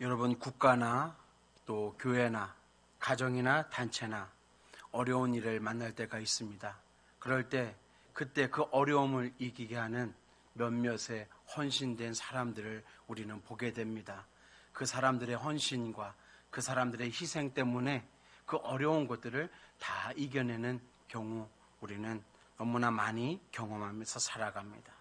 여러분, 국가나 또 교회나 가정이나 단체나 어려운 일을 만날 때가 있습니다. 그럴 때 그때 그 어려움을 이기게 하는 몇몇의 헌신된 사람들을 우리는 보게 됩니다. 그 사람들의 헌신과 그 사람들의 희생 때문에 그 어려운 것들을 다 이겨내는 경우 우리는 너무나 많이 경험하면서 살아갑니다.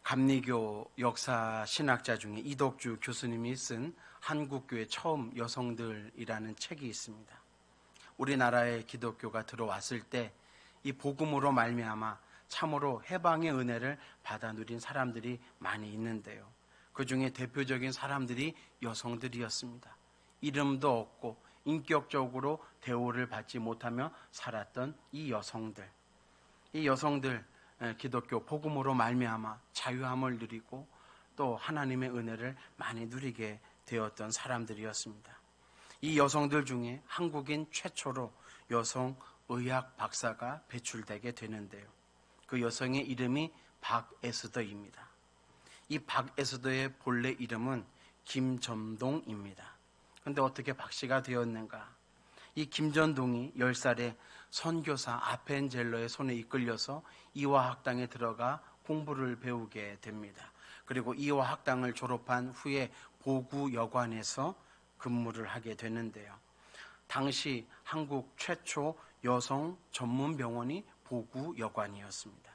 감리교 역사 신학자 중에 이덕주 교수님이 쓴 한국교회 처음 여성들이라는 책이 있습니다. 우리나라에 기독교가 들어왔을 때 이 복음으로 말미암아 참으로 해방의 은혜를 받아 누린 사람들이 많이 있는데요. 그 중에 대표적인 사람들이 여성들이었습니다. 이름도 없고 인격적으로 대우를 받지 못하며 살았던 이 여성들, 기독교 복음으로 말미암아 자유함을 누리고 또 하나님의 은혜를 많이 누리게 되었던 사람들이었습니다. 이 여성들 중에 한국인 최초로 여성 의학 박사가 배출되게 되는데요. 그 여성의 이름이 박에스더입니다. 이 박에스더의 본래 이름은 김전동입니다. 그런데 어떻게 박씨가 되었는가? 이 김전동이 10살에 선교사 아펜젤러의 손에 이끌려서 이화학당에 들어가 공부를 배우게 됩니다. 그리고 이화학당을 졸업한 후에 보구여관에서 근무를 하게 되는데요. 당시 한국 최초 여성 전문 병원이 보구여관이었습니다.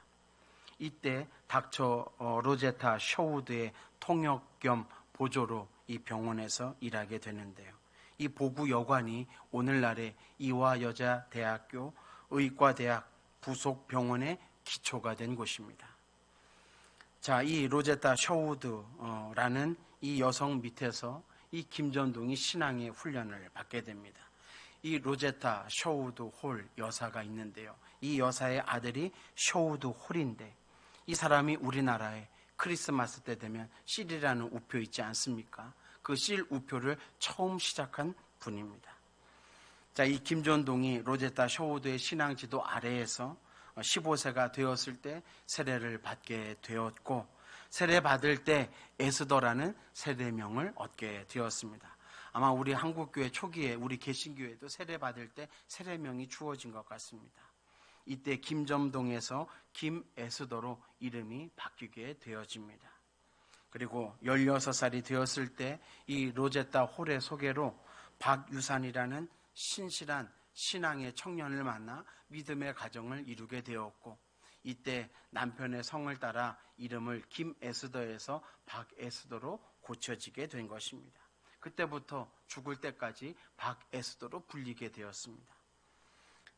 이때 닥터 로제타 셔우드의 통역 겸 보조로 이 병원에서 일하게 되는데요. 이 보구여관이 오늘날의 이화여자대학교 의과대학 부속 병원의 기초가 된 곳입니다. 자, 이 로제타 셔우드라는 이 여성 밑에서 이 김전동이 신앙의 훈련을 받게 됩니다. 이 로제타 셔우드 홀 여사가 있는데요. 이 여사의 아들이 셔우드 홀인데 이 사람이 우리나라에 크리스마스 때 되면 실이라는 우표 있지 않습니까? 그 실 우표를 처음 시작한 분입니다. 자, 이 김전동이 로제타 셔우드의 신앙 지도 아래에서 15세가 되었을 때 세례를 받게 되었고, 세례 받을 때 에스더라는 세례명을 얻게 되었습니다. 아마 우리 한국교회 초기에 우리 개신교회도 세례 받을 때 세례명이 주어진 것 같습니다. 이때 김전동에서 김에스더로 이름이 바뀌게 되어집니다. 그리고 16살이 되었을 때 이 로제타 홀의 소개로 박유산이라는 신실한 신앙의 청년을 만나 믿음의 가정을 이루게 되었고, 이때 남편의 성을 따라 이름을 김에스더에서 박에스더로 고쳐지게 된 것입니다. 그때부터 죽을 때까지 박에스더로 불리게 되었습니다.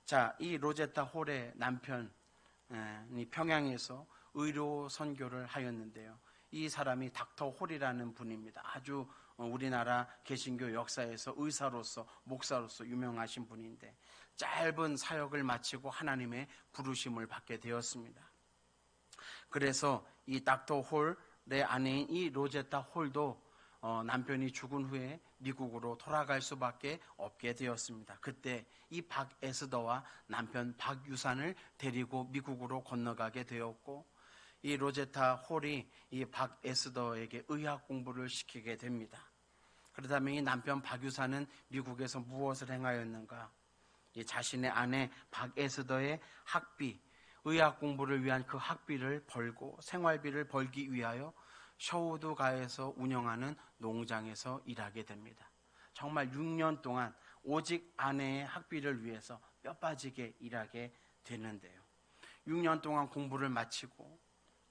자, 이 로제타 홀의 남편이 평양에서 의료 선교를 하였는데요. 이 사람이 닥터 홀이라는 분입니다. 아주 우리나라 개신교 역사에서 의사로서 목사로서 유명하신 분인데 짧은 사역을 마치고 하나님의 부르심을 받게 되었습니다. 그래서 이 닥터 홀의 아내인 이 로제타 홀도 남편이 죽은 후에 미국으로 돌아갈 수밖에 없게 되었습니다. 그때 이 박에스더와 남편 박유산을 데리고 미국으로 건너가게 되었고, 이 로제타 홀이 이 박에스더에게 의학 공부를 시키게 됩니다. 그렇다면 이 남편 박유산은 미국에서 무엇을 행하였는가? 이 자신의 아내 박에스더의 학비, 의학 공부를 위한 그 학비를 벌고 생활비를 벌기 위하여 셔우드가에서 운영하는 농장에서 일하게 됩니다. 정말 6년 동안 오직 아내의 학비를 위해서 뼈 빠지게 일하게 되는데요. 6년 동안 공부를 마치고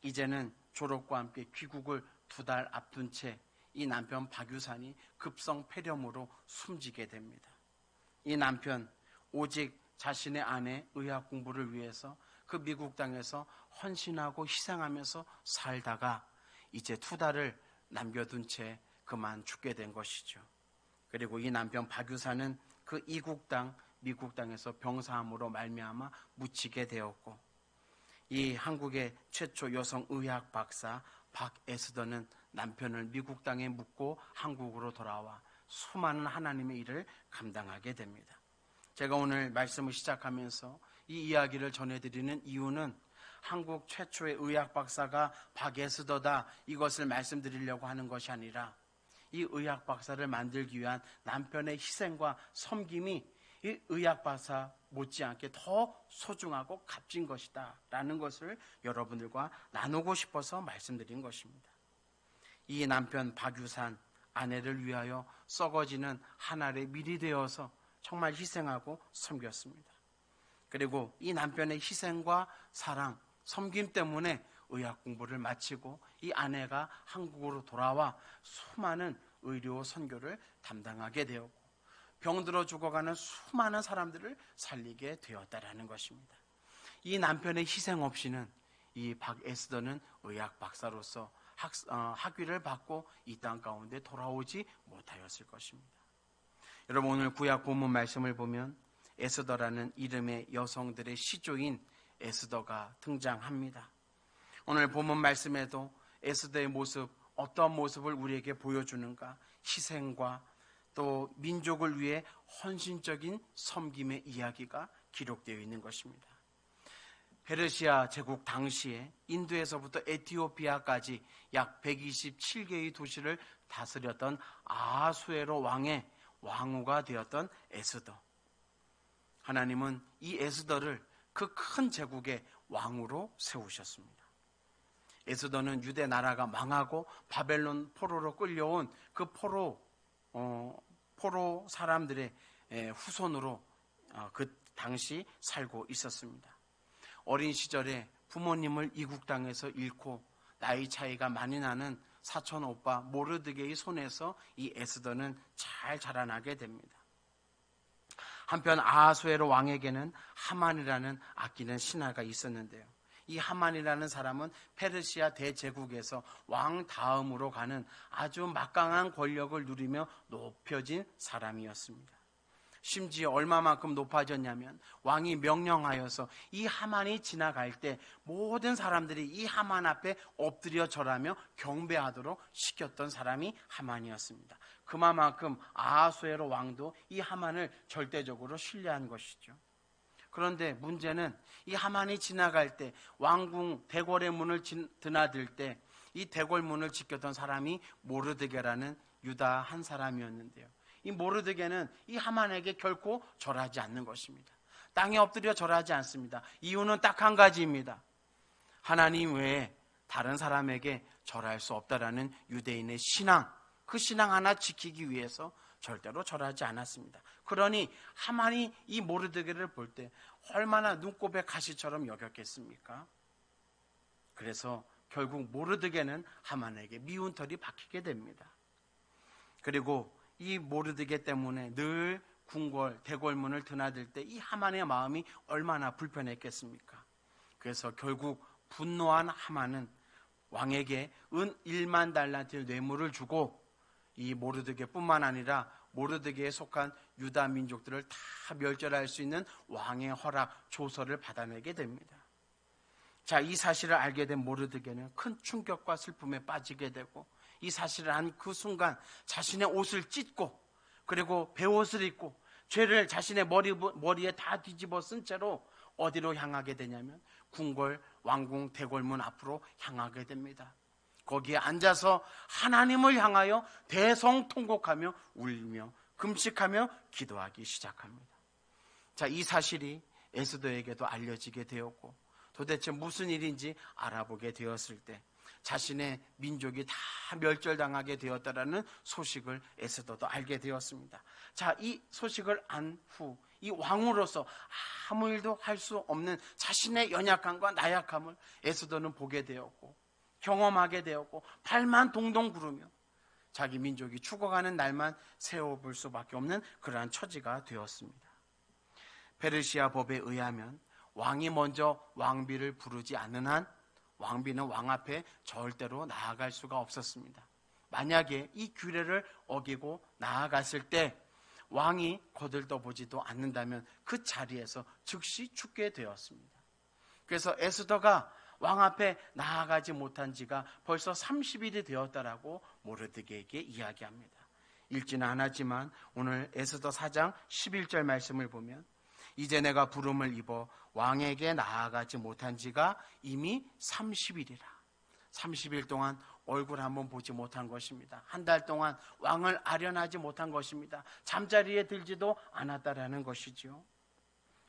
이제는 졸업과 함께 귀국을 2달 앞둔 채 이 남편 박유산이 급성 폐렴으로 숨지게 됩니다. 이 남편 오직 자신의 아내 의학 공부를 위해서 그 미국 땅에서 헌신하고 희생하면서 살다가 이제 2달을 남겨둔 채 그만 죽게 된 것이죠. 그리고 이 남편 박유산은 그 이국 땅 미국 땅에서 병사함으로 말미암아 묻히게 되었고, 이 한국의 최초 여성 의학 박사 박에스더는 남편을 미국 땅에 묻고 한국으로 돌아와 수많은 하나님의 일을 감당하게 됩니다. 제가 오늘 말씀을 시작하면서 이 이야기를 전해드리는 이유는 한국 최초의 의학 박사가 박에스더다 이것을 말씀드리려고 하는 것이 아니라 이 의학 박사를 만들기 위한 남편의 희생과 섬김이 이 의학 박사 못지않게 더 소중하고 값진 것이다 라는 것을 여러분들과 나누고 싶어서 말씀드린 것입니다. 이 남편 박유산, 아내를 위하여 썩어지는 한 알의 밀이 되어서 정말 희생하고 섬겼습니다. 그리고 이 남편의 희생과 사랑, 섬김 때문에 의학 공부를 마치고 이 아내가 한국으로 돌아와 수많은 의료 선교를 담당하게 되었고 병들어 죽어가는 수많은 사람들을 살리게 되었다라는 것입니다. 이 남편의 희생 없이는 이 박에스더는 의학 박사로서 학위를 받고 이 땅 가운데 돌아오지 못하였을 것입니다. 여러분, 오늘 구약 본문 말씀을 보면 에스더라는 이름의 여성들의 시조인 에스더가 등장합니다. 오늘 본문 말씀에도 에스더의 모습, 어떤 모습을 우리에게 보여주는가? 희생과 또 민족을 위해 헌신적인 섬김의 이야기가 기록되어 있는 것입니다. 페르시아 제국 당시에 인도에서부터 에티오피아까지 약 127개의 도시를 다스렸던 아하수에로 왕의 왕후가 되었던 에스더. 하나님은 이 에스더를 그 큰 제국의 왕으로 세우셨습니다. 에스더는 유대 나라가 망하고 바벨론 포로로 끌려온 그 포로 사람들의 후손으로 그 당시 살고 있었습니다. 어린 시절에 부모님을 이국 땅에서 잃고 나이 차이가 많이 나는 사촌 오빠 모르드게의 손에서 이 에스더는 잘 자라나게 됩니다. 한편 아하수에로 왕에게는 하만이라는 아끼는 신하가 있었는데요. 이 하만이라는 사람은 페르시아 대제국에서 왕 다음으로 가는 아주 막강한 권력을 누리며 높여진 사람이었습니다. 심지어 얼마만큼 높아졌냐면 왕이 명령하여서 이 하만이 지나갈 때 모든 사람들이 이 하만 앞에 엎드려 절하며 경배하도록 시켰던 사람이 하만이었습니다. 그만큼 아하수에로 왕도 이 하만을 절대적으로 신뢰한 것이죠. 그런데 문제는 이 하만이 지나갈 때 왕궁 대궐의 문을 드나들 때 이 대궐문을 지켰던 사람이 모르드게라는 유다 한 사람이었는데요. 이 모르드게는 이 하만에게 결코 절하지 않는 것입니다. 땅에 엎드려 절하지 않습니다. 이유는 딱 한 가지입니다. 하나님 외에 다른 사람에게 절할 수 없다라는 유대인의 신앙, 그 신앙 하나 지키기 위해서 절대로 절하지 않았습니다. 그러니 하만이 이 모르드게를 볼 때 얼마나 눈곱의 가시처럼 여겼겠습니까? 그래서 결국 모르드게는 하만에게 미운 털이 박히게 됩니다. 그리고 이 모르드게 때문에 늘 궁궐, 대궐문을 드나들 때 이 하만의 마음이 얼마나 불편했겠습니까? 그래서 결국 분노한 하만은 왕에게 은 1만 달란트의 뇌물을 주고 이 모르드게뿐만 아니라 모르드게에 속한 유다 민족들을 다 멸절할 수 있는 왕의 허락, 조서를 받아내게 됩니다. 자, 이 사실을 알게 된 모르드게는 큰 충격과 슬픔에 빠지게 되고 이 사실을 한 그 순간 자신의 옷을 찢고 그리고 베옷을 입고 죄를 자신의 머리에 다 뒤집어 쓴 채로 어디로 향하게 되냐면 궁궐, 왕궁, 대궐문 앞으로 향하게 됩니다. 거기에 앉아서 하나님을 향하여 대성통곡하며 울며 금식하며 기도하기 시작합니다. 자, 이 사실이 에스더에게도 알려지게 되었고 도대체 무슨 일인지 알아보게 되었을 때 자신의 민족이 다 멸절당하게 되었다라는 소식을 에스더도 알게 되었습니다. 자, 이 소식을 안 후 이 왕으로서 아무 일도 할 수 없는 자신의 연약함과 나약함을 에스더는 보게 되었고 경험하게 되었고 발만 동동 구르며 자기 민족이 죽어가는 날만 세워볼 수밖에 없는 그러한 처지가 되었습니다. 페르시아 법에 의하면 왕이 먼저 왕비를 부르지 않는 한 왕비는 왕 앞에 절대로 나아갈 수가 없었습니다. 만약에 이 규례를 어기고 나아갔을 때 왕이 거들떠보지도 않는다면 그 자리에서 즉시 죽게 되었습니다. 그래서 에스더가 왕 앞에 나아가지 못한 지가 벌써 30일이 되었다라고 모르드게에게 이야기합니다. 읽지는 않았지만 오늘 에스더 4장 11절 말씀을 보면 이제 내가 부름을 입어 왕에게 나아가지 못한 지가 이미 30일이라. 30일 동안 얼굴 한번 보지 못한 것입니다. 한 달 동안 왕을 아련하지 못한 것입니다. 잠자리에 들지도 않았다라는 것이지요.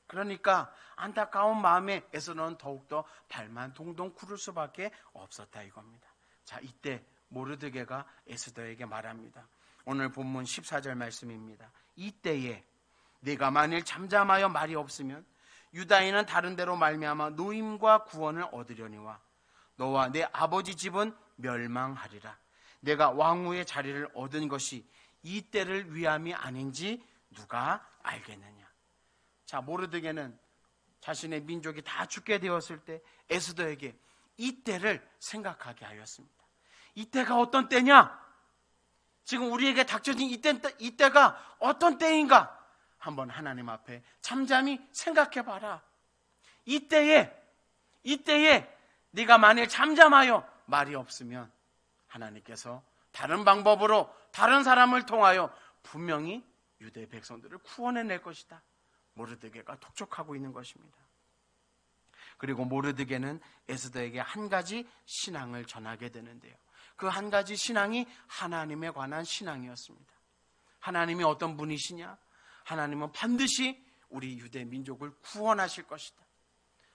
그러니까 안타까운 마음에 에스더는 더욱더 발만 동동 구를 수밖에 없었다 이겁니다. 자, 이때 모르드게가 에스더에게 말합니다. 오늘 본문 14절 말씀입니다. 이때에 네가 만일 잠잠하여 말이 없으면 유다인은 다른 데로 말미암아 노임과 구원을 얻으려니와 너와 내 아버지 집은 멸망하리라. 내가 왕후의 자리를 얻은 것이 이 때를 위함이 아닌지 누가 알겠느냐. 자, 모르드게는 자신의 민족이 다 죽게 되었을 때 에스더에게 이 때를 생각하게 하였습니다. 이 때가 어떤 때냐? 지금 우리에게 닥쳐진 이 때가 어떤 때인가? 한번 하나님 앞에 잠잠히 생각해 봐라. 이때에 네가 만일 잠잠하여 말이 없으면 하나님께서 다른 방법으로 다른 사람을 통하여 분명히 유대 백성들을 구원해낼 것이다. 모르드게가 독촉하고 있는 것입니다. 그리고 모르드게는 에스더에게 한 가지 신앙을 전하게 되는데요. 그 한 가지 신앙이 하나님에 관한 신앙이었습니다. 하나님이 어떤 분이시냐? 하나님은 반드시 우리 유대 민족을 구원하실 것이다.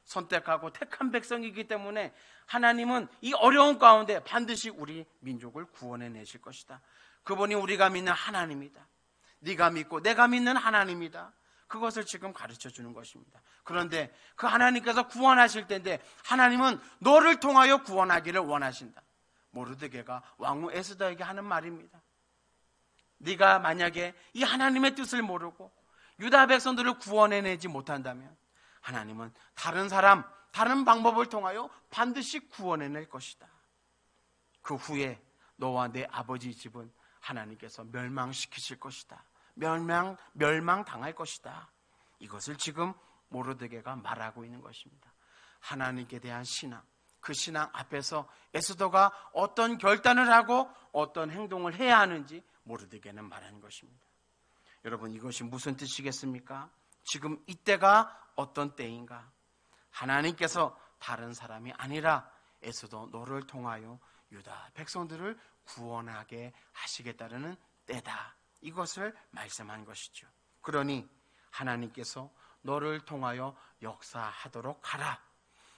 선택하고 택한 백성이기 때문에 하나님은 이 어려운 가운데 반드시 우리 민족을 구원해내실 것이다. 그분이 우리가 믿는 하나님이다. 네가 믿고 내가 믿는 하나님이다. 그것을 지금 가르쳐 주는 것입니다. 그런데 그 하나님께서 구원하실 때인데 하나님은 너를 통하여 구원하기를 원하신다. 모르드게가 왕후 에스더에게 하는 말입니다. 네가 만약에 이 하나님의 뜻을 모르고 유다 백성들을 구원해내지 못한다면 하나님은 다른 사람, 다른 방법을 통하여 반드시 구원해낼 것이다. 그 후에 너와 내 아버지 집은 하나님께서 멸망시키실 것이다. 멸망당할 것이다. 이것을 지금 모르드게가 말하고 있는 것입니다. 하나님께 대한 신앙, 그 신앙 앞에서 에스더가 어떤 결단을 하고 어떤 행동을 해야 하는지 모르드게는 말한 것입니다. 여러분, 이것이 무슨 뜻이겠습니까? 지금 이때가 어떤 때인가? 하나님께서 다른 사람이 아니라 에스더 너를 통하여 유다 백성들을 구원하게 하시겠다는 때다. 이것을 말씀한 것이죠. 그러니 하나님께서 너를 통하여 역사하도록 하라.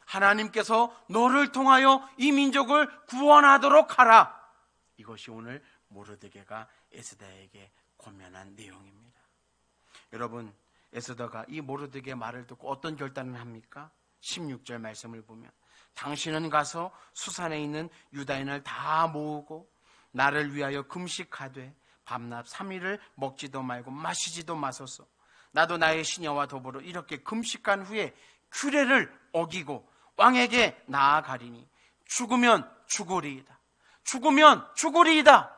하나님께서 너를 통하여 이 민족을 구원하도록 하라. 이것이 오늘 모르드게가 에스더에게 권면한 내용입니다. 여러분, 에스더가 이 모르드게 말을 듣고 어떤 결단을 합니까? 16절 말씀을 보면 당신은 가서 수산에 있는 유다인을 다 모으고 나를 위하여 금식하되 밤낮 3일을 먹지도 말고 마시지도 마소서. 나도 나의 시녀와 더불어 이렇게 금식한 후에 규례를 어기고 왕에게 나아가리니 죽으면 죽으리이다. 죽으면 죽으리이다.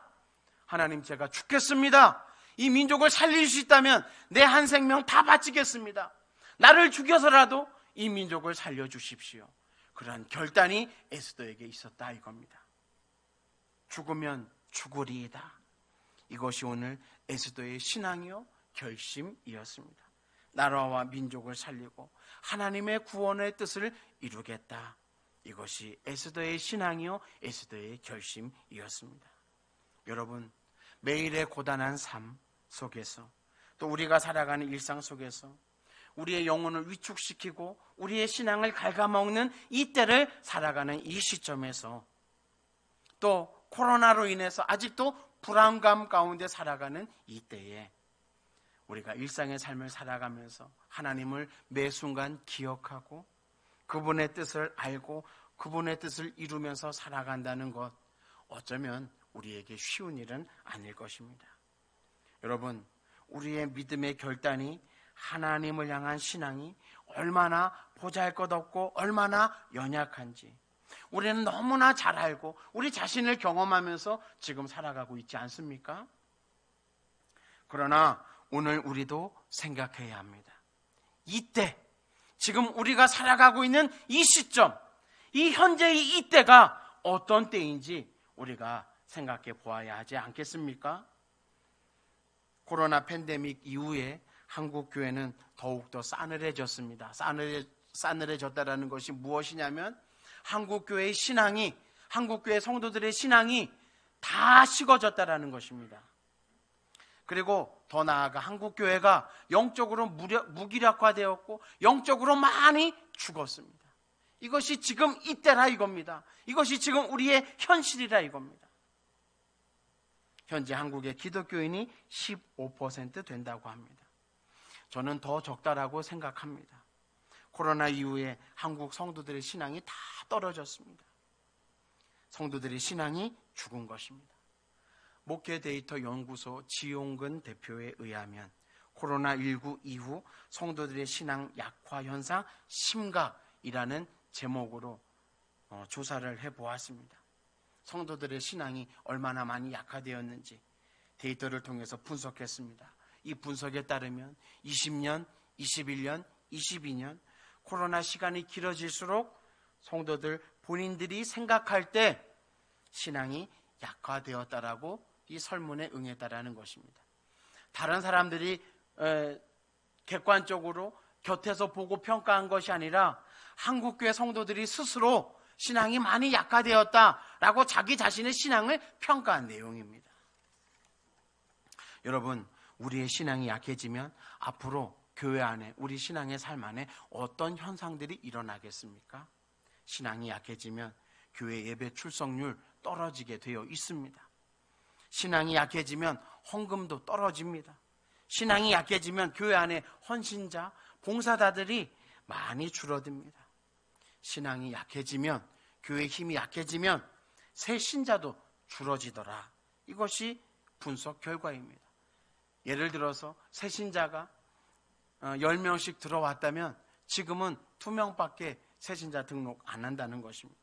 하나님, 제가 죽겠습니다. 이 민족을 살릴 수 있다면 내 한 생명 다 바치겠습니다. 나를 죽여서라도 이 민족을 살려주십시오. 그러한 결단이 에스더에게 있었다 이겁니다. 죽으면 죽으리이다. 이것이 오늘 에스더의 신앙이요 결심이었습니다. 나라와 민족을 살리고 하나님의 구원의 뜻을 이루겠다. 이것이 에스더의 신앙이요 에스더의 결심이었습니다. 여러분, 매일의 고단한 삶 속에서 또 우리가 살아가는 일상 속에서 우리의 영혼을 위축시키고 우리의 신앙을 갉아먹는 이 때를 살아가는 이 시점에서 또 코로나로 인해서 아직도 불안감 가운데 살아가는 이 때에 우리가 일상의 삶을 살아가면서 하나님을 매 순간 기억하고 그분의 뜻을 알고 그분의 뜻을 이루면서 살아간다는 것, 어쩌면 우리에게 쉬운 일은 아닐 것입니다. 여러분, 우리의 믿음의 결단이, 하나님을 향한 신앙이 얼마나 보잘것없고 얼마나 연약한지 우리는 너무나 잘 알고 우리 자신을 경험하면서 지금 살아가고 있지 않습니까? 그러나 오늘 우리도 생각해야 합니다. 이때, 지금 우리가 살아가고 있는 이 시점, 이 현재의 이때가 어떤 때인지 우리가 생각해 보아야 하지 않겠습니까? 코로나 팬데믹 이후에 한국 교회는 더욱더 싸늘해졌습니다. 싸늘해졌다는 것이 무엇이냐면 한국 교회의 신앙이 한국교회 성도들의 신앙이 다 식어졌다라는 것입니다. 그리고 더 나아가 한국교회가 영적으로 무기력화되었고 영적으로 많이 죽었습니다. 이것이 지금 이때라 이겁니다. 이것이 지금 우리의 현실이라 이겁니다. 현재 한국의 기독교인이 15% 된다고 합니다. 저는 더 적다라고 생각합니다. 코로나 이후에 한국 성도들의 신앙이 다 떨어졌습니다. 성도들의 신앙이 죽은 것입니다. 목회 데이터 연구소 지용근 대표에 의하면 코로나19 이후 성도들의 신앙 약화 현상 심각이라는 제목으로 조사를 해보았습니다. 성도들의 신앙이 얼마나 많이 약화되었는지 데이터를 통해서 분석했습니다. 이 분석에 따르면 20년, 21년, 22년 코로나 시간이 길어질수록 성도들 본인들이 생각할 때 신앙이 약화되었다라고 이 설문에 응했다라는 것입니다. 다른 사람들이 객관적으로 곁에서 보고 평가한 것이 아니라 한국교회 성도들이 스스로 신앙이 많이 약화되었다라고 자기 자신의 신앙을 평가한 내용입니다. 여러분, 우리의 신앙이 약해지면 앞으로 교회 안에 우리 신앙의 삶 안에 어떤 현상들이 일어나겠습니까? 신앙이 약해지면 교회 예배 출석률 떨어지게 되어 있습니다. 신앙이 약해지면 헌금도 떨어집니다. 신앙이 약해지면 교회 안에 헌신자, 봉사자들이 많이 줄어듭니다. 신앙이 약해지면, 교회 힘이 약해지면 새 신자도 줄어지더라. 이것이 분석 결과입니다. 예를 들어서 새 신자가 10명씩 들어왔다면 지금은 2명밖에 새 신자 등록 안 한다는 것입니다.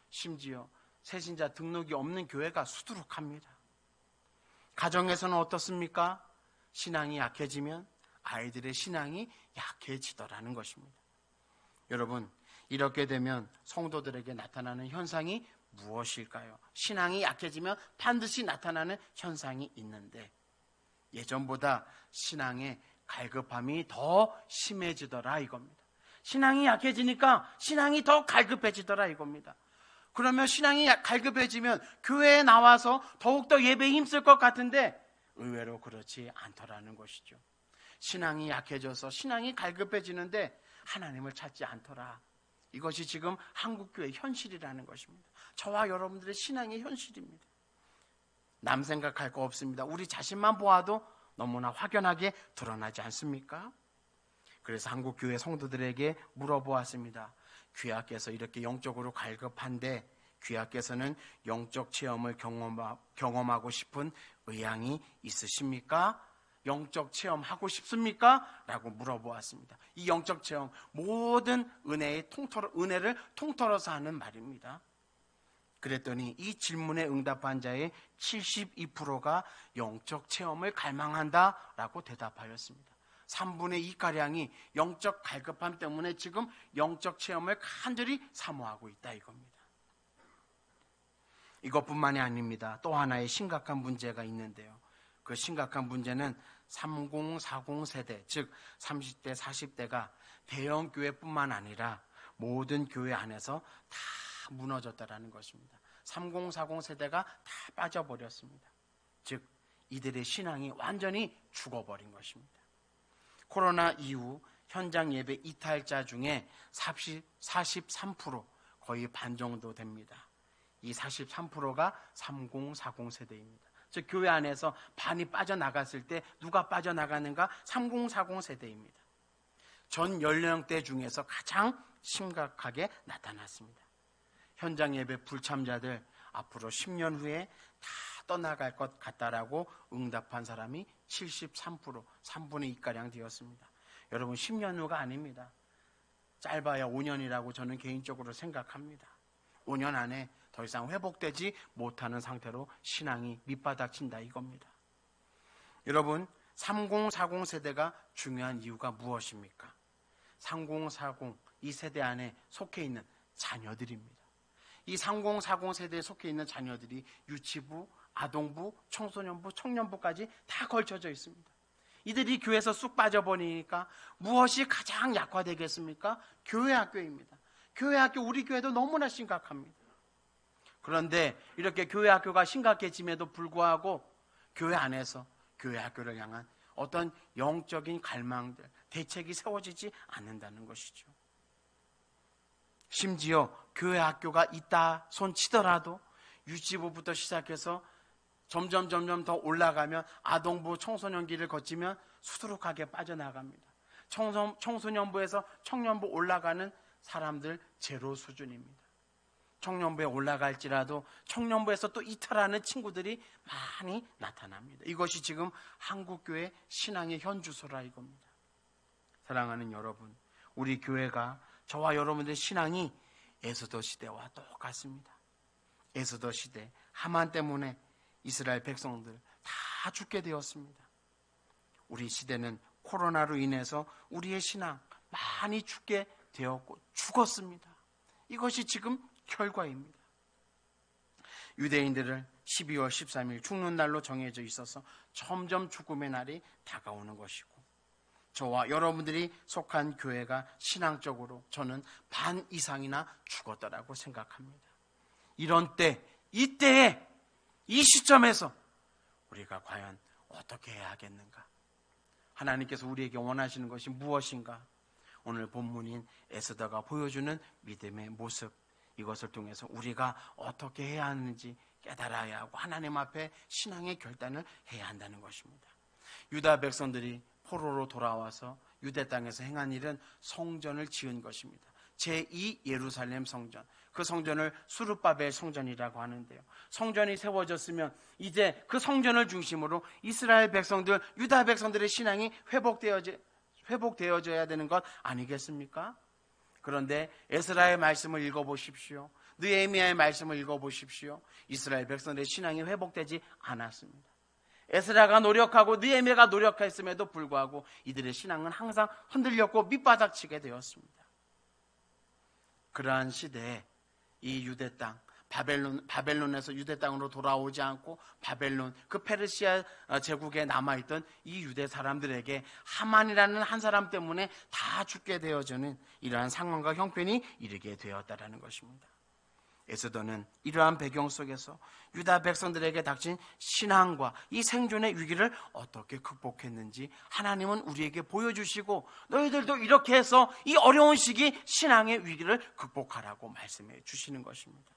심지어 새 신자 등록이 없는 교회가 수두룩합니다. 가정에서는 어떻습니까? 신앙이 약해지면 아이들의 신앙이 약해지더라는 것입니다. 여러분, 이렇게 되면 성도들에게 나타나는 현상이 무엇일까요? 신앙이 약해지면 반드시 나타나는 현상이 있는데 예전보다 신앙의 갈급함이 더 심해지더라 이겁니다. 신앙이 약해지니까 신앙이 더 갈급해지더라 이겁니다. 그러면 신앙이 갈급해지면 교회에 나와서 더욱더 예배에 힘쓸 것 같은데 의외로 그렇지 않더라는 것이죠. 신앙이 약해져서 신앙이 갈급해지는데 하나님을 찾지 않더라. 이것이 지금 한국교회의 현실이라는 것입니다. 저와 여러분들의 신앙의 현실입니다. 남 생각할 거 없습니다. 우리 자신만 보아도 너무나 확연하게 드러나지 않습니까? 그래서 한국교회 성도들에게 물어보았습니다. 귀하께서 이렇게 영적으로 갈급한데 귀하께서는 영적 체험을 경험하고 싶은 의향이 있으십니까? 영적 체험 하고 싶습니까? 라고 물어보았습니다. 이 영적 체험 모든 은혜를 통틀어서 하는 말입니다. 그랬더니 이 질문에 응답한 자의 72%가 영적 체험을 갈망한다라고 대답하였습니다. 3분의 2가량이 영적 갈급함 때문에 지금 영적 체험을 간절히 사모하고 있다 이겁니다. 이것뿐만이 아닙니다. 또 하나의 심각한 문제가 있는데요. 그 심각한 문제는 3040 세대, 즉 30대, 40대가 대형 교회뿐만 아니라 모든 교회 안에서 다 무너졌다라는 것입니다. 3040 세대가 다 빠져버렸습니다. 즉 이들의 신앙이 완전히 죽어버린 것입니다. 코로나 이후 현장 예배 이탈자 중에 43% 거의 반 정도 됩니다. 이 43%가 3040 세대입니다. 즉 교회 안에서 반이 빠져나갔을 때 누가 빠져나가는가? 3040 세대입니다. 전 연령대 중에서 가장 심각하게 나타났습니다. 현장 예배 불참자들 앞으로 10년 후에 다 떠나갈 것 같다라고 응답한 사람이 73%, 3분의 2가량 되었습니다. 여러분 10년 후가 아닙니다. 짧아야 5년이라고 저는 개인적으로 생각합니다. 5년 안에 더 이상 회복되지 못하는 상태로 신앙이 밑바닥친다 이겁니다. 여러분 3040 세대가 중요한 이유가 무엇입니까? 3040 이 세대 안에 속해 있는 자녀들입니다. 이 3040 세대에 속해 있는 자녀들이 유치부, 아동부, 청소년부, 청년부까지 다 걸쳐져 있습니다. 이들이 교회에서 쑥 빠져버리니까 무엇이 가장 약화되겠습니까? 교회 학교입니다. 교회 학교, 우리 교회도 너무나 심각합니다. 그런데 이렇게 교회 학교가 심각해짐에도 불구하고 교회 안에서 교회 학교를 향한 어떤 영적인 갈망들, 대책이 세워지지 않는다는 것이죠. 심지어 교회 학교가 있다 손 치더라도 유치부부터 시작해서 점점 더 올라가면 아동부 청소년기를 거치면 수두룩하게 빠져나갑니다. 청소년부에서 청년부 올라가는 사람들 제로 수준입니다. 청년부에 올라갈지라도 청년부에서 또 이탈하는 친구들이 많이 나타납니다. 이것이 지금 한국교회 신앙의 현주소라 이겁니다. 사랑하는 여러분, 우리 교회가 저와 여러분들의 신앙이 에스더 시대와 똑같습니다. 에스더 시대 하만 때문에 이스라엘 백성들 다 죽게 되었습니다. 우리 시대는 코로나로 인해서 우리의 신앙 많이 죽게 되었고 죽었습니다. 이것이 지금 결과입니다. 유대인들은 12월 13일 죽는 날로 정해져 있어서 점점 죽음의 날이 다가오는 것이고, 저와 여러분들이 속한 교회가 신앙적으로 저는 반 이상이나 죽었다라고 생각합니다. 이런 때, 이때에, 이 시점에서 우리가 과연 어떻게 해야 하겠는가? 하나님께서 우리에게 원하시는 것이 무엇인가? 오늘 본문인 에스더가 보여주는 믿음의 모습, 이것을 통해서 우리가 어떻게 해야 하는지 깨달아야 하고 하나님 앞에 신앙의 결단을 해야 한다는 것입니다. 유다 백성들이 포로로 돌아와서 유대 땅에서 행한 일은 성전을 지은 것입니다. 제2 예루살렘 성전, 그 성전을 수르바벨 성전이라고 하는데요. 성전이 세워졌으면 이제 그 성전을 중심으로 이스라엘 백성들, 유다 백성들의 신앙이 회복되어져야 되는 것 아니겠습니까? 그런데 에스라의 말씀을 읽어보십시오. 느헤미야의 말씀을 읽어보십시오. 이스라엘 백성들의 신앙이 회복되지 않았습니다. 에스라가 노력하고 느헤미야가 노력했음에도 불구하고 이들의 신앙은 항상 흔들렸고 밑바닥치게 되었습니다. 그러한 시대에 이 유대 땅, 바벨론에서 유대 땅으로 돌아오지 않고 바벨론, 그 페르시아 제국에 남아있던 이 유대 사람들에게 하만이라는 한 사람 때문에 다 죽게 되어지는 이러한 상황과 형편이 이르게 되었다라는 것입니다. 에스더는 이러한 배경 속에서 유다 백성들에게 닥친 신앙과 이 생존의 위기를 어떻게 극복했는지 하나님은 우리에게 보여주시고, 너희들도 이렇게 해서 이 어려운 시기 신앙의 위기를 극복하라고 말씀해 주시는 것입니다.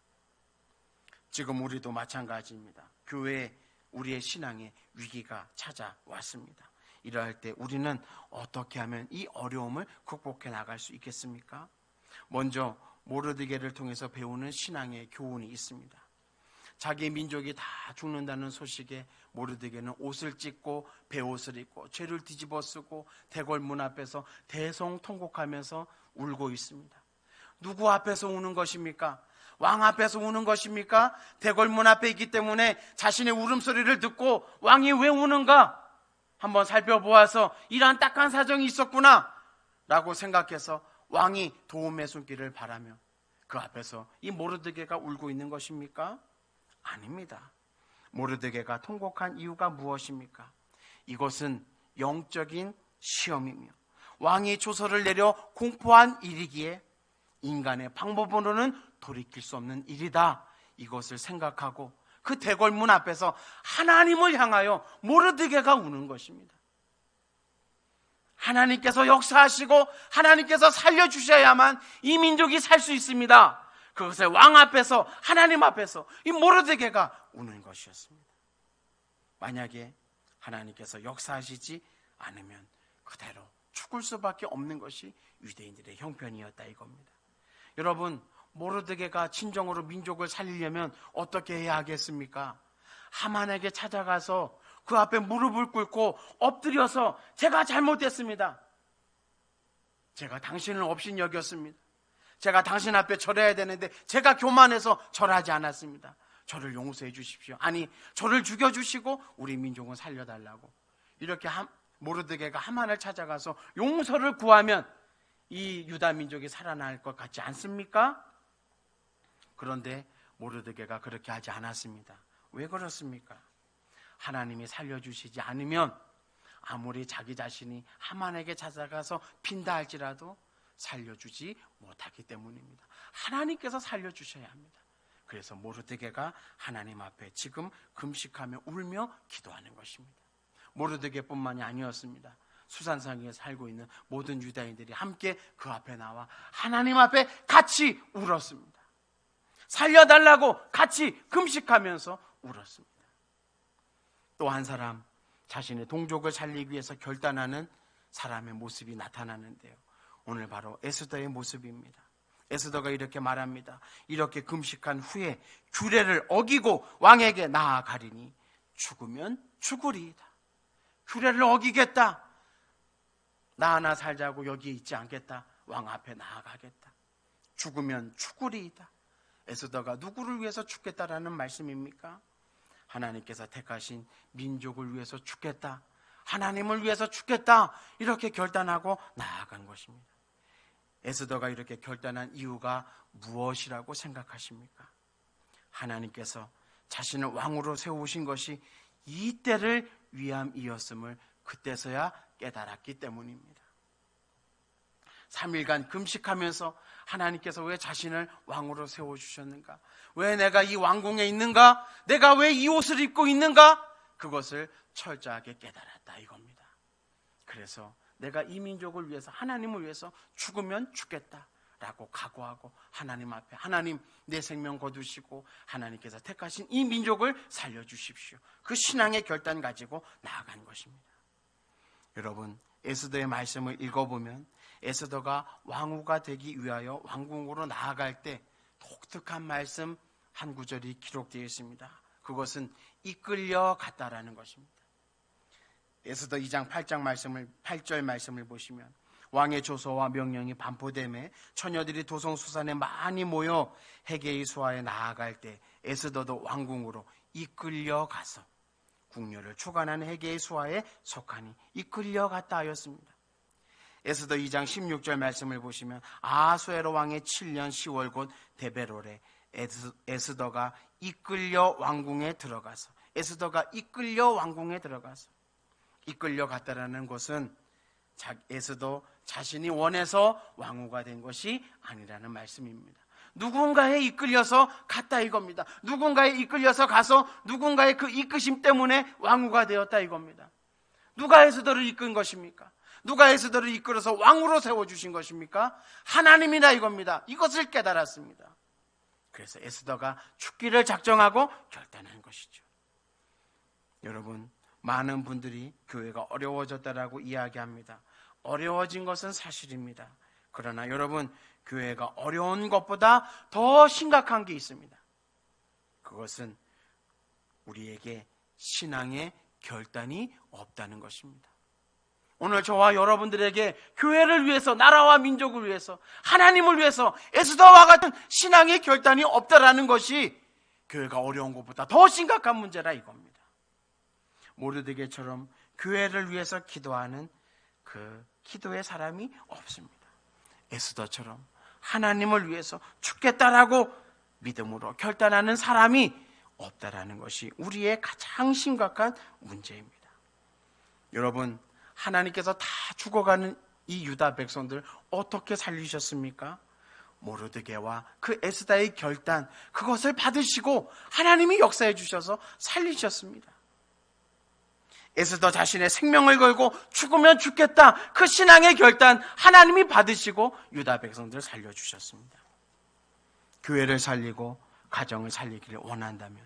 지금 우리도 마찬가지입니다. 교회에 우리의 신앙의 위기가 찾아왔습니다. 이러할 때 우리는 어떻게 하면 이 어려움을 극복해 나갈 수 있겠습니까? 먼저 모르드게를 통해서 배우는 신앙의 교훈이 있습니다. 자기 민족이 다 죽는다는 소식에 모르드게는 옷을 찢고 베옷을 입고 죄를 뒤집어 쓰고 대궐 문 앞에서 대성통곡하면서 울고 있습니다. 누구 앞에서 우는 것입니까? 왕 앞에서 우는 것입니까? 대궐 문 앞에 있기 때문에 자신의 울음소리를 듣고 왕이 왜 우는가? 한번 살펴보아서 이러한 딱한 사정이 있었구나 라고 생각해서 왕이 도움의 손길을 바라며 그 앞에서 이 모르드게가 울고 있는 것입니까? 아닙니다. 모르드게가 통곡한 이유가 무엇입니까? 이것은 영적인 시험이며 왕이 조서를 내려 공포한 일이기에 인간의 방법으로는 돌이킬 수 없는 일이다, 이것을 생각하고 그 대궐문 앞에서 하나님을 향하여 모르드게가 우는 것입니다. 하나님께서 역사하시고 하나님께서 살려주셔야만 이 민족이 살 수 있습니다. 그것을 왕 앞에서, 하나님 앞에서 이 모르드게가 우는 것이었습니다. 만약에 하나님께서 역사하시지 않으면 그대로 죽을 수밖에 없는 것이 유대인들의 형편이었다 이겁니다. 여러분, 모르드게가 진정으로 민족을 살리려면 어떻게 해야 하겠습니까? 하만에게 찾아가서 그 앞에 무릎을 꿇고 엎드려서 제가 잘못했습니다. 제가 당신을 업신 여겼습니다. 제가 당신 앞에 절해야 되는데 제가 교만해서 절하지 않았습니다. 저를 용서해 주십시오. 아니, 저를 죽여주시고 우리 민족은 살려달라고. 이렇게 모르드게가 하만을 찾아가서 용서를 구하면 이 유다 민족이 살아날 것 같지 않습니까? 그런데 모르드게가 그렇게 하지 않았습니다. 왜 그렇습니까? 하나님이 살려주시지 않으면 아무리 자기 자신이 하만에게 찾아가서 빈다 할지라도 살려주지 못하기 때문입니다. 하나님께서 살려주셔야 합니다. 그래서 모르드게가 하나님 앞에 지금 금식하며 울며 기도하는 것입니다. 모르드게뿐만이 아니었습니다. 수산성에 살고 있는 모든 유다인들이 함께 그 앞에 나와 하나님 앞에 같이 울었습니다. 살려달라고 같이 금식하면서 울었습니다. 또 한 사람, 자신의 동족을 살리기 위해서 결단하는 사람의 모습이 나타나는데요, 오늘 바로 에스더의 모습입니다. 에스더가 이렇게 말합니다. 이렇게 금식한 후에 규례를 어기고 왕에게 나아가리니 죽으면 죽으리이다. 규례를 어기겠다. 나 하나 살자고 여기에 있지 않겠다. 왕 앞에 나아가겠다. 죽으면 죽으리이다. 에스더가 누구를 위해서 죽겠다라는 말씀입니까? 하나님께서 택하신 민족을 위해서 죽겠다. 하나님을 위해서 죽겠다. 이렇게 결단하고 나아간 것입니다. 에스더가 이렇게 결단한 이유가 무엇이라고 생각하십니까? 하나님께서 자신을 왕으로 세우신 것이 이 때를 위함이었음을 그때서야 깨달았기 때문입니다. 3일간 금식하면서 하나님께서 왜 자신을 왕으로 세워주셨는가? 왜 내가 이 왕궁에 있는가? 내가 왜 이 옷을 입고 있는가? 그것을 철저하게 깨달았다 이겁니다. 그래서 내가 이 민족을 위해서, 하나님을 위해서 죽으면 죽겠다라고 각오하고 하나님 앞에, 하나님 내 생명 거두시고 하나님께서 택하신 이 민족을 살려주십시오. 그 신앙의 결단 가지고 나아간 것입니다. 여러분, 에스더의 말씀을 읽어보면 에스더가 왕후가 되기 위하여 왕궁으로 나아갈 때 독특한 말씀 한 구절이 기록되어 있습니다. 그것은 이끌려 갔다라는 것입니다. 에스더 2장 8절 말씀을 보시면 왕의 조서와 명령이 반포됨에 처녀들이 도성수산에 많이 모여 헤게의 수하에 나아갈 때 에스더도 왕궁으로 이끌려 가서 궁녀를 주관한 헤게의 수하에 속하니 이끌려 갔다 하였습니다. 에스더 2장 16절 말씀을 보시면 아하수에로 왕의 7년 10월 곧 데베롤에 에스더가 이끌려 왕궁에 들어가서, 에스더가 이끌려 왕궁에 들어가서, 이끌려 갔다라는 것은 에스더 자신이 원해서 왕후가 된 것이 아니라는 말씀입니다. 누군가에 이끌려서 갔다 이겁니다. 누군가에 이끌려서 가서 누군가의 그 이끄심 때문에 왕후가 되었다 이겁니다. 누가 에스더를 이끈 것입니까? 누가 에스더를 이끌어서 왕으로 세워주신 것입니까? 하나님이다 이겁니다. 이것을 깨달았습니다. 그래서 에스더가 죽기를 작정하고 결단한 것이죠. 여러분, 많은 분들이 교회가 어려워졌다라고 이야기합니다. 어려워진 것은 사실입니다. 그러나 여러분, 교회가 어려운 것보다 더 심각한 게 있습니다. 그것은 우리에게 신앙의 결단이 없다는 것입니다. 오늘 저와 여러분들에게 교회를 위해서, 나라와 민족을 위해서, 하나님을 위해서 에스더와 같은 신앙의 결단이 없다라는 것이 교회가 어려운 것보다 더 심각한 문제라 이겁니다. 모르드게처럼 교회를 위해서 기도하는 그 기도의 사람이 없습니다. 에스더처럼 하나님을 위해서 죽겠다라고 믿음으로 결단하는 사람이 없다라는 것이 우리의 가장 심각한 문제입니다. 여러분, 하나님께서 다 죽어가는 이 유다 백성들 어떻게 살리셨습니까? 모르드게와 그 에스더의 결단, 그것을 받으시고 하나님이 역사해 주셔서 살리셨습니다. 에스더 자신의 생명을 걸고 죽으면 죽겠다, 그 신앙의 결단 하나님이 받으시고 유다 백성들을 살려주셨습니다. 교회를 살리고 가정을 살리기를 원한다면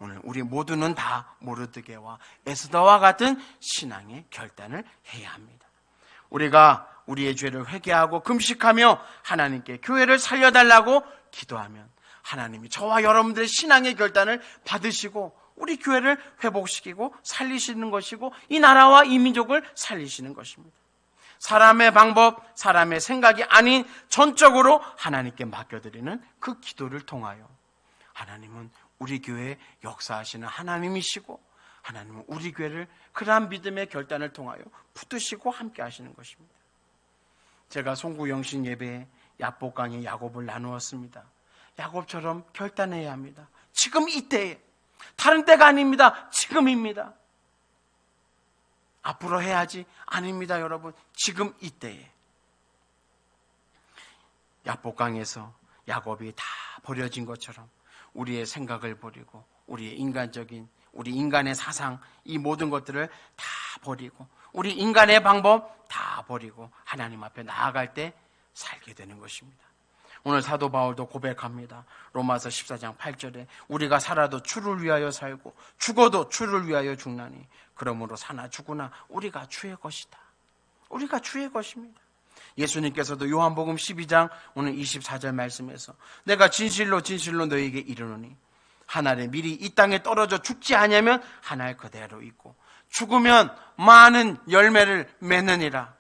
오늘 우리 모두는 다 모르드게와 에스더와 같은 신앙의 결단을 해야 합니다. 우리가 우리의 죄를 회개하고 금식하며 하나님께 교회를 살려달라고 기도하면 하나님이 저와 여러분들의 신앙의 결단을 받으시고 우리 교회를 회복시키고 살리시는 것이고 이 나라와 이 민족을 살리시는 것입니다. 사람의 방법, 사람의 생각이 아닌 전적으로 하나님께 맡겨드리는 그 기도를 통하여 하나님은 우리 교회에 역사하시는 하나님이시고 하나님은 우리 교회를 그러한 믿음의 결단을 통하여 붙드시고 함께 하시는 것입니다. 제가 송구영신 예배에 야복강의 야곱을 나누었습니다. 야곱처럼 결단해야 합니다. 지금 이때에, 다른 때가 아닙니다. 지금입니다. 앞으로 해야지 아닙니다. 여러분, 지금 이때에. 야복강에서 야곱이 다 버려진 것처럼 우리의 생각을 버리고 우리의 우리 인간의 사상, 이 모든 것들을 다 버리고 우리 인간의 방법 다 버리고 하나님 앞에 나아갈 때 살게 되는 것입니다. 오늘 사도 바울도 고백합니다. 로마서 14장 8절에 우리가 살아도 주를 위하여 살고 죽어도 주를 위하여 죽나니 그러므로 사나 죽으나 우리가 주의 것이다. 우리가 주의 것입니다. 예수님께서도 요한복음 12장 오늘 24절 말씀에서 내가 진실로 진실로 너희에게 이르노니 한 알의 밀이 이 땅에 떨어져 죽지 아니하면 한 알 그대로 있고 죽으면 많은 열매를 맺느니라.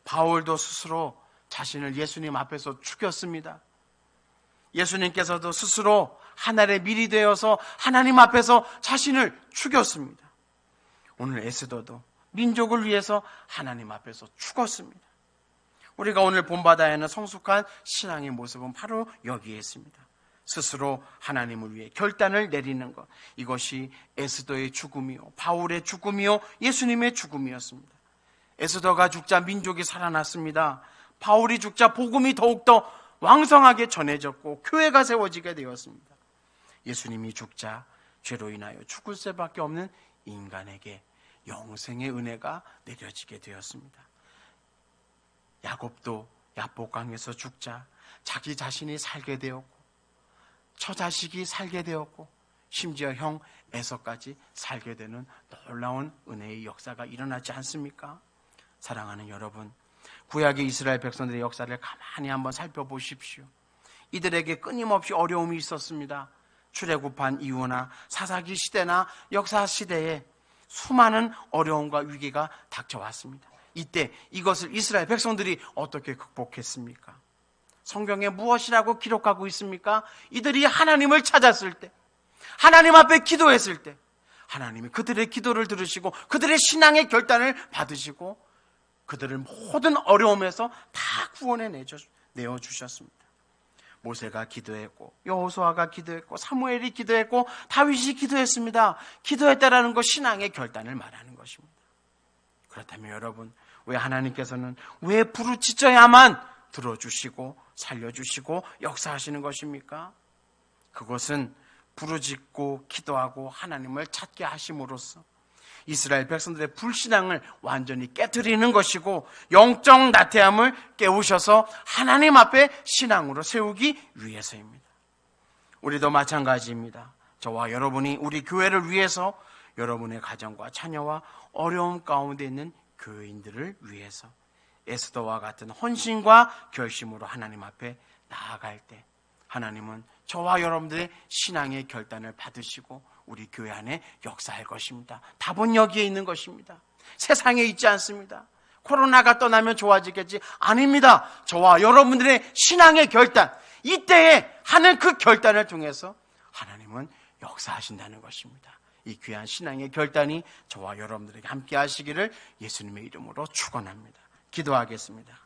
바울도 스스로 자신을 예수님 앞에서 죽였습니다. 예수님께서도 스스로 한 알의 밀이 되어서 하나님 앞에서 자신을 죽였습니다. 오늘 에스더도 민족을 위해서 하나님 앞에서 죽었습니다. 우리가 오늘 본받아야 하는 성숙한 신앙의 모습은 바로 여기에 있습니다. 스스로 하나님을 위해 결단을 내리는 것, 이것이 에스더의 죽음이요 바울의 죽음이요 예수님의 죽음이었습니다. 에스더가 죽자 민족이 살아났습니다. 바울이 죽자 복음이 더욱더 왕성하게 전해졌고 교회가 세워지게 되었습니다. 예수님이 죽자 죄로 인하여 죽을 수밖에 없는 인간에게 영생의 은혜가 내려지게 되었습니다. 야곱도 야복강에서 죽자 자기 자신이 살게 되었고 처자식이 살게 되었고 심지어 형 에서까지 살게 되는 놀라운 은혜의 역사가 일어나지 않습니까? 사랑하는 여러분, 구약의 이스라엘 백성들의 역사를 가만히 한번 살펴보십시오. 이들에게 끊임없이 어려움이 있었습니다. 출애굽한 이후나 사사기 시대나 역사 시대에 수많은 어려움과 위기가 닥쳐왔습니다. 이때 이것을 이스라엘 백성들이 어떻게 극복했습니까? 성경에 무엇이라고 기록하고 있습니까? 이들이 하나님을 찾았을 때, 하나님 앞에 기도했을 때 하나님이 그들의 기도를 들으시고 그들의 신앙의 결단을 받으시고 그들을 모든 어려움에서 다 구원해 내어주셨습니다. 모세가 기도했고 여호수아가 기도했고 사무엘이 기도했고 다윗이 기도했습니다. 기도했다라는 것 신앙의 결단을 말하는 것입니다. 그렇다면 여러분, 왜 하나님께서는 왜 부르짖어야만 들어주시고 살려주시고 역사하시는 것입니까? 그것은 부르짖고 기도하고 하나님을 찾게 하심으로써 이스라엘 백성들의 불신앙을 완전히 깨트리는 것이고 영적 나태함을 깨우셔서 하나님 앞에 신앙으로 세우기 위해서입니다. 우리도 마찬가지입니다. 저와 여러분이 우리 교회를 위해서, 여러분의 가정과 자녀와 어려움 가운데 있는 교인들을 위해서 에스더와 같은 헌신과 결심으로 하나님 앞에 나아갈 때 하나님은 저와 여러분들의 신앙의 결단을 받으시고 우리 교회 안에 역사할 것입니다. 답은 여기에 있는 것입니다. 세상에 있지 않습니다. 코로나가 떠나면 좋아지겠지? 아닙니다. 저와 여러분들의 신앙의 결단, 이때에 하는 그 결단을 통해서 하나님은 역사하신다는 것입니다. 이 귀한 신앙의 결단이 저와 여러분들에게 함께 하시기를 예수님의 이름으로 축원합니다. 기도하겠습니다.